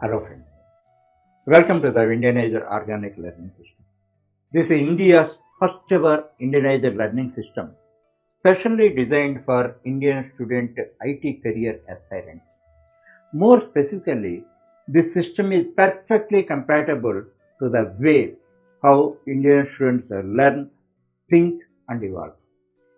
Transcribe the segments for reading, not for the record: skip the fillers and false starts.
Hello friends, welcome to the WINdianized Organic Learning System. This is India's first ever Indianized learning system, specially designed for Indian student IT career aspirants. More specifically, this system is perfectly compatible to the way how Indian students learn, think and evolve.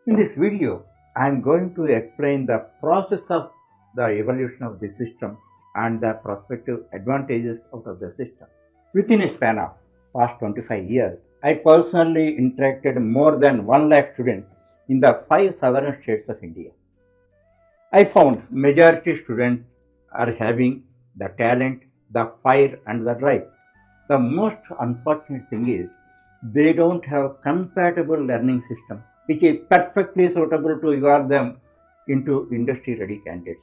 In this video, I am going to explain the process of the evolution of the system and the prospective advantages out of the system. Within a span of past 25 years, I personally interacted more than 1 lakh students in the 5 southern states of India. I found majority students are having the talent, the fire and the drive. The most unfortunate thing is they don't have compatible learning system which is perfectly suitable to evolve them into industry ready candidates.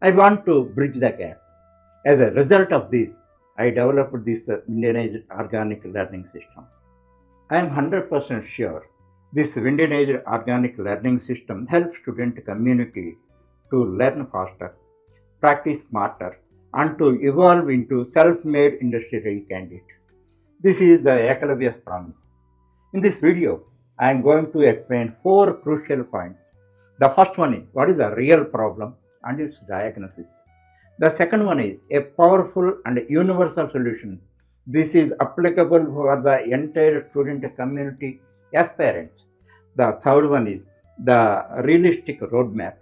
I want to bridge the gap. As a result of this, I developed this WINdianized Organic Learning System. I am 100% sure this WINdianized Organic Learning System helps student community to learn faster, practice smarter, and to evolve into self-made industry-ready candidate. This is the Ekalavya's promise. In this video, I am going to explain 4 crucial points. The first one is what is the real problem and its diagnosis. The second one is a powerful and universal solution. This is applicable for the entire student community aspirants. The third one is the realistic roadmap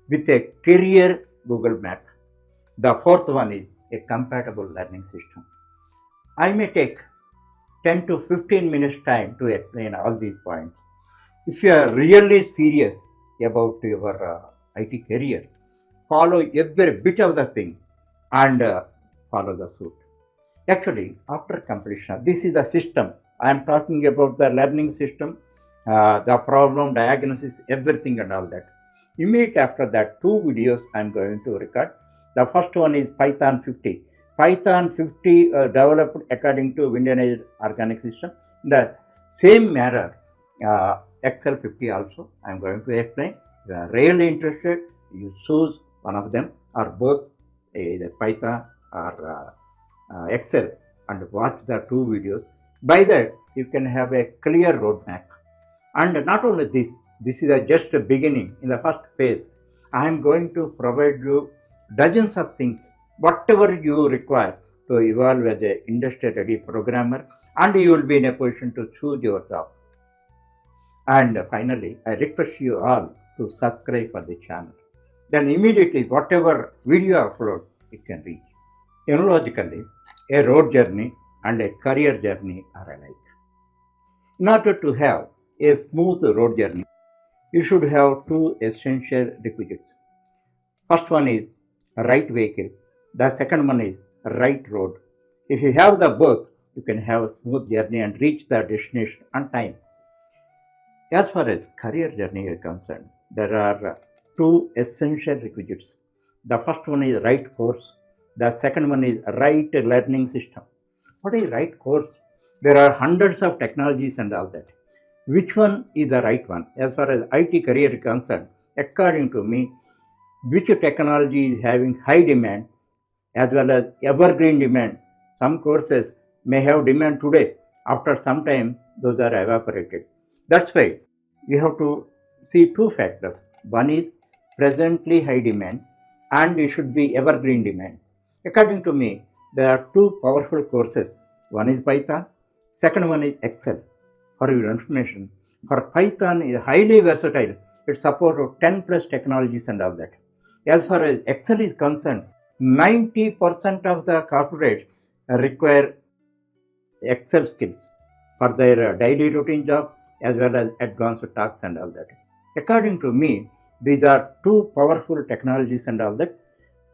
with a career Google map. The fourth one is a compatible learning system. I may take 10 to 15 minutes time to explain all these points. If you are really serious about your IT career, follow every bit of the thing and follow the suit. Actually, after completion, this is the system. I am talking about the learning system, the problem, diagnosis, everything and all that. Immediately after that, 2 videos I am going to record. The first one is Python 50. Python 50 developed according to WINdianized Organic System. In the same manner, Excel 50 also I am going to explain. If you are really interested, you choose one of them or both, either Python or Excel, and watch the 2 videos. By that, you can have a clear roadmap. And not only this is just a beginning. In the first phase, I am going to provide you dozens of things, whatever you require to evolve as an industry-ready programmer, and you will be in a position to choose your job. And finally, I request you all to subscribe for the channel. Then immediately, whatever video upload, it can reach. Analogically, a road journey and a career journey are alike. In order to have a smooth road journey, you should have 2 essential requisites. First one is right vehicle. The second one is right road. If you have the both, you can have a smooth journey and reach the destination on time. As far as career journey is concerned, there are 2 essential requisites. The first one is right course. The second one is right learning system. What is right course? There are hundreds of technologies and all that. Which one is the right one? As far as IT career is concerned, according to me, which technology is having high demand as well as evergreen demand. Some courses may have demand today. After some time, those are evaporated. That's why you have to see 2 factors. One is presently high demand and it should be evergreen demand. According to me, there are 2 powerful courses. One is Python, second one is Excel. For your information, for Python is highly versatile. It supports 10 plus technologies and all that. As far as Excel is concerned, 90% of the corporates require Excel skills for their daily routine job as well as advanced tasks and all that. According to me, these are 2 powerful technologies and all that.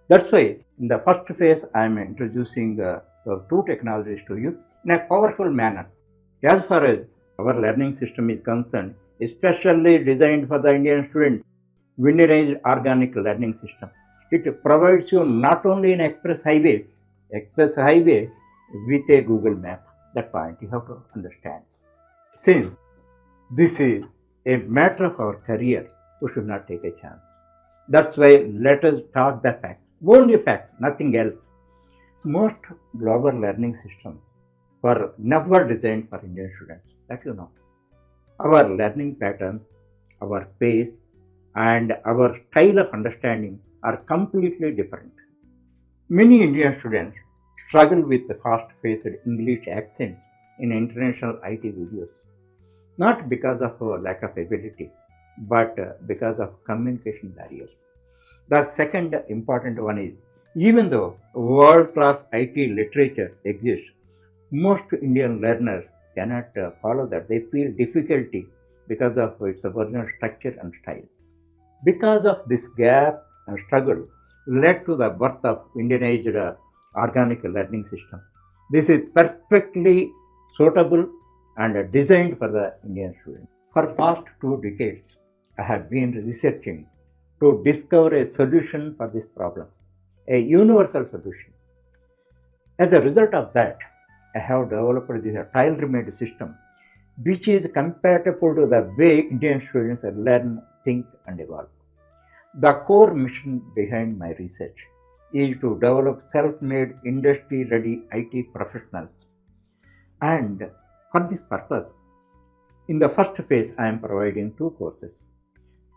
That's why in the first phase, I am introducing the 2 technologies to you in a powerful manner. As far as our learning system is concerned, especially designed for the Indian students, WINdianized Organic Learning System. It provides you not only an express highway with a Google map. That point you have to understand. Since this is a matter of our career, we should not take a chance. That's why let us talk the facts. Only facts, nothing else. Most global learning systems were never designed for Indian students. That you know. Our learning patterns, our pace, and our style of understanding are completely different. Many Indian students struggle with the fast-paced English accents in international IT videos, not because of a lack of ability, but because of communication barriers. The second important one is even though world class IT literature exists, most Indian learners cannot follow that. They feel difficulty because of its original structure and style. Because of this gap and struggle led to the birth of Indianized organic learning system. This is perfectly suitable and designed for the Indian student. For past 2 decades, I have been researching to discover a solution for this problem, a universal solution. As a result of that, I have developed this tailor-made system which is compatible to the way Indian students learn, think and evolve. The core mission behind my research is to develop self-made industry-ready IT professionals. And for this purpose, in the first phase, I am providing 2 courses.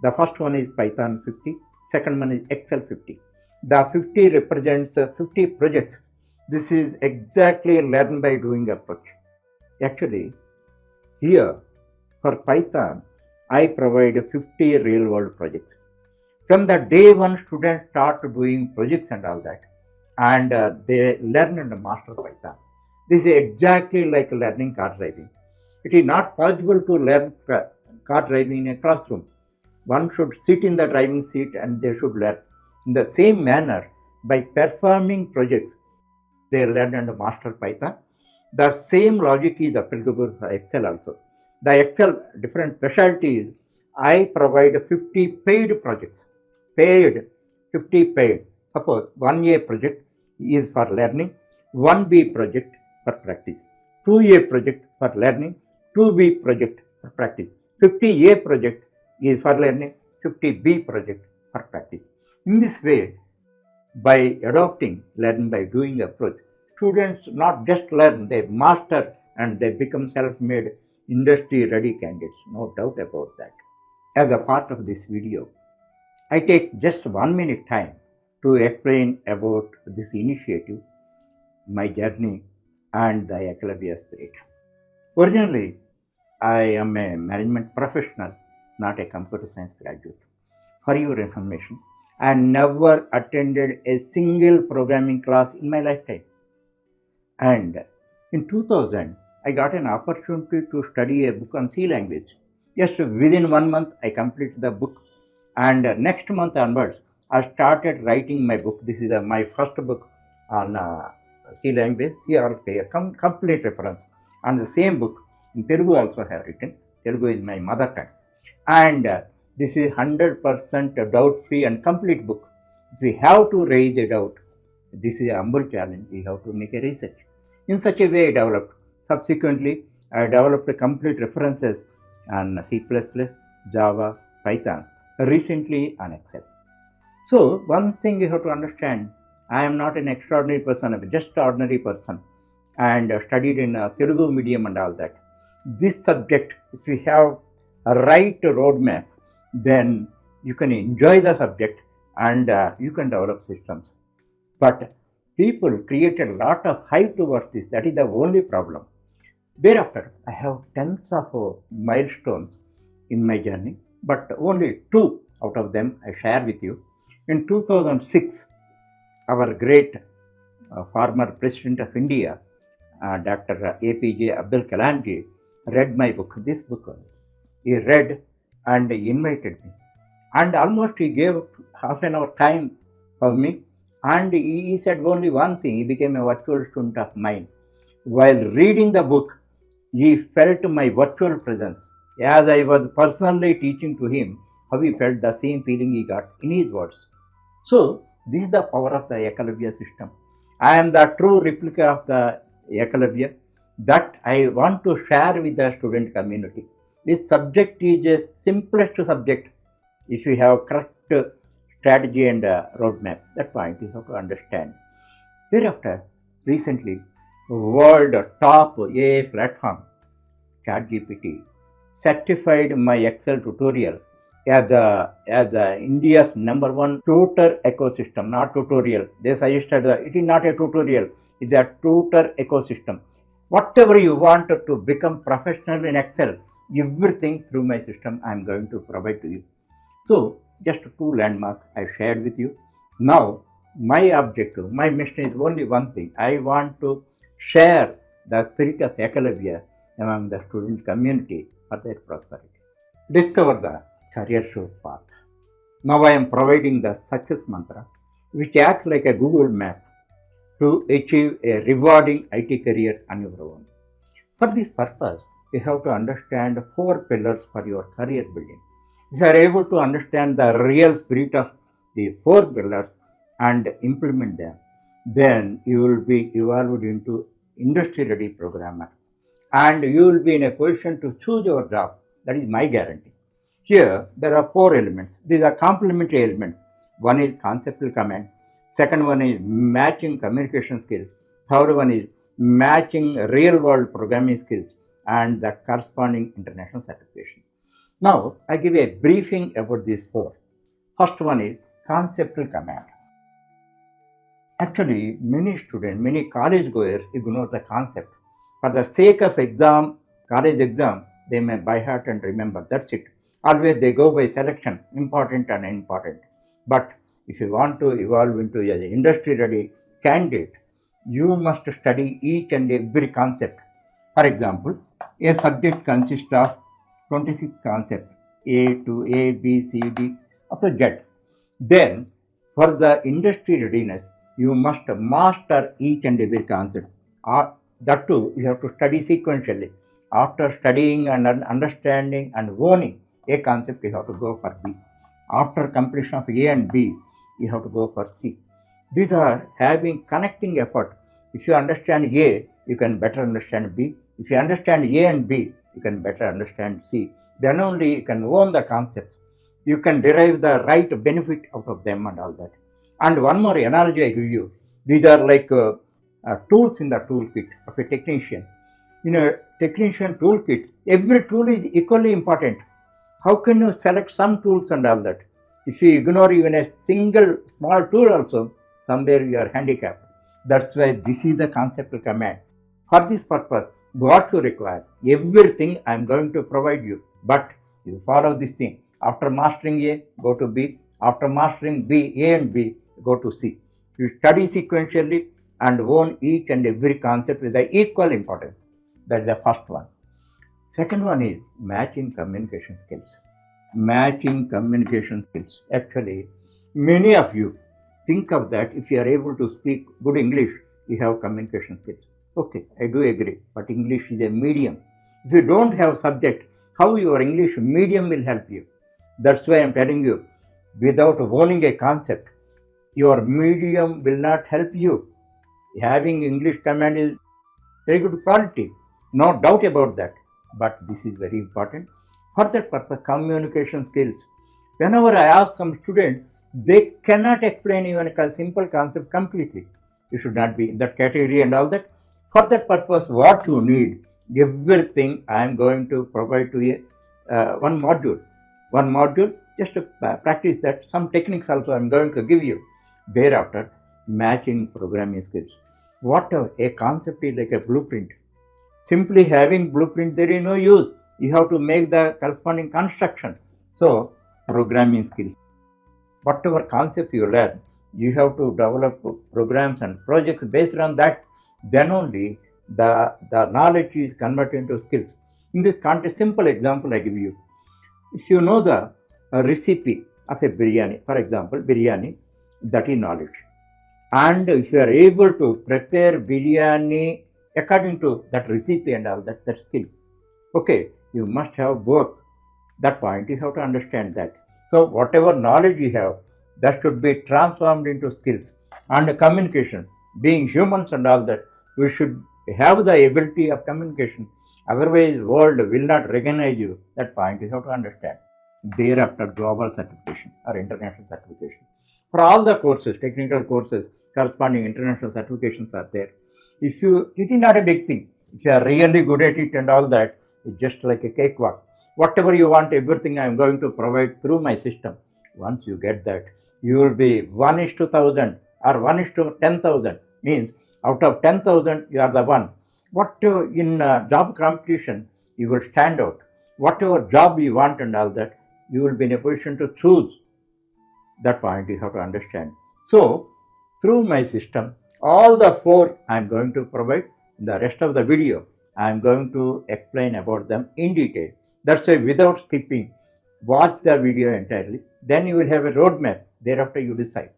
The first one is Python 50, second one is Excel 50. The 50 represents 50 projects. This is exactly learn by doing approach. Actually, here for Python, I provide 50 real world projects. From the day one, students start doing projects and all that, and they learn and master Python. This is exactly like learning car driving. It is not possible to learn car driving in a classroom. One should sit in the driving seat and they should learn. In the same manner, by performing projects, they learn and master Python. The same logic is applicable for Excel also. The Excel different specialty is I provide 50 paid projects. Paid, 50 paid. Suppose 1A project is for learning, 1B project for practice, 2A project for learning, 2B project for practice, 50A project is for learning, 50B project for practice. In this way, by adopting learn by doing approach, students not just learn, they master and they become self-made industry ready candidates, no doubt about that. As a part of this video, I take just 1 minute time to explain about this initiative, my journey and the Ekalavya Spirit. Originally, I am a management professional, not a computer science graduate. For your information, I never attended a single programming class in my lifetime. And in 2000, I got an opportunity to study a book on C language. Just within 1 month, I completed the book. And next month onwards, I started writing my book. This is my first book on C language. Here I'll pay a complete reference. And the same book in Telugu also I have written. Telugu is my mother tongue. And this is 100% doubt-free and complete book. If we have to raise a doubt, this is a humble challenge. We have to make a research. In such a way, I developed. Subsequently, I developed complete references on C++, Java, Python, recently on Excel. So, one thing you have to understand, I am not an extraordinary person, I'm just an ordinary person and studied in Telugu medium and all that. This subject, if you have a right roadmap, then you can enjoy the subject and you can develop systems. But people created a lot of hype towards this. That is the only problem. Thereafter, I have tens of milestones in my journey, but only 2 out of them I share with you. In 2006, our great former President of India, Dr. APJ Abdul Kalam ji, read my book, this book. He read and he invited me. And almost he gave half an hour time for me. And he said only one thing, he became a virtual student of mine. While reading the book, he felt my virtual presence. As I was personally teaching to him, how he felt the same feeling he got in his words. So, this is the power of the Ekalavya system. I am the true replica of the Ekalavya that I want to share with the student community. This subject is a simplest subject if you have correct strategy and roadmap. That point you have to understand. Thereafter, Recently, world top AI platform, ChatGPT, certified my Excel tutorial as the India's number one tutor ecosystem, not tutorial. They suggested that it is not a tutorial, it is a tutor ecosystem. Whatever you want to become professional in Excel, everything through my system I am going to provide to you. So, just two landmarks I shared with you. Now, my objective, my mission is only one thing. I want to share the spirit of Ekalavya among the student community for their prosperity. Discover the career show path. Now I am providing the success mantra, which acts like a Google map to achieve a rewarding IT career on your own. For this purpose, you have to understand four pillars for your career building. If you are able to understand the real spirit of the four pillars and implement them, then you will be evolved into industry ready programmer and you will be in a position to choose your job. That is my guarantee. Here, there are four elements. These are complementary elements. One is conceptual command. Second one is matching communication skills. Third one is matching real world programming skills and the corresponding international certification. Now, I give a briefing about these four. First one is conceptual command. Actually, many students, many college goers ignore the concept. For the sake of exam, college exam, they may by heart and remember. That's it. Always they go by selection, important and unimportant. But if you want to evolve into an industry-ready candidate, you must study each and every concept. For example, a subject consists of 26 concepts, A to A, B, C, D, up to Z. Then, for the industry readiness, you must master each and every concept. That too, you have to study sequentially. After studying and understanding and owning a concept, you have to go for B. After completion of A and B, you have to go for C. These are having connecting effort. If you understand A, you can better understand B. If you understand A and B, you can better understand C. Then only you can own the concepts. You can derive the right benefit out of them and all that. And one more analogy I give you. These are like tools in the toolkit of a technician. In a technician toolkit, every tool is equally important. How can you select some tools and all that? If you ignore even a single small tool also, somewhere you are handicapped. That's why this is the conceptual command. For this purpose, what you require, everything I am going to provide you. But you follow this thing. After mastering A, go to B. After mastering B, A and B, go to C. You study sequentially and own each and every concept with the equal importance. That is the first one. Second one is matching communication skills. Matching communication skills. Actually, many of you think of that if you are able to speak good English, you have communication skills. Okay, I do agree, but English is a medium. If you don't have subject, how your English medium will help you? That's why I'm telling you, without owning a concept, your medium will not help you. Having English command is very good quality, no doubt about that. But this is very important. For that purpose, communication skills. Whenever I ask some students, they cannot explain even a simple concept completely. You should not be in that category and all that. For that purpose, what you need, everything I am going to provide to you. One module, just to practice that. Some techniques also I am going to give you. Thereafter, matching programming skills. Whatever, a concept is like a blueprint. Simply having blueprint, there is no use. You have to make the corresponding construction. So, programming skills. Whatever concept you learn, you have to develop programs and projects based on that. Then only the knowledge is converted into skills. In this context, simple example I give you. If you know the recipe of a biryani, for example, biryani, that is knowledge. And if you are able to prepare biryani according to that recipe and all that, that's skill. Okay, you must have both. That point, you have to understand that. So, whatever knowledge you have, that should be transformed into skills. And communication, being humans and all that, we should have the ability of communication. Otherwise, world will not recognize you. That point, you have to understand. Thereafter, global certification or international certification. For all the courses, technical courses, corresponding international certifications are there. It is not a big thing. If you are really good at it and all that, it's just like a cakewalk. Whatever you want, everything I am going to provide through my system. Once you get that, you will be 1:1,000 or 1:10,000. Means out of 10,000, you are the one. What in job competition, you will stand out. Whatever job you want and all that, you will be in a position to choose. That point you have to understand. So, through my system, all the four I am going to provide. In the rest of the video, I am going to explain about them in detail. That's why without skipping, watch the video entirely. Then you will have a roadmap. Thereafter you decide.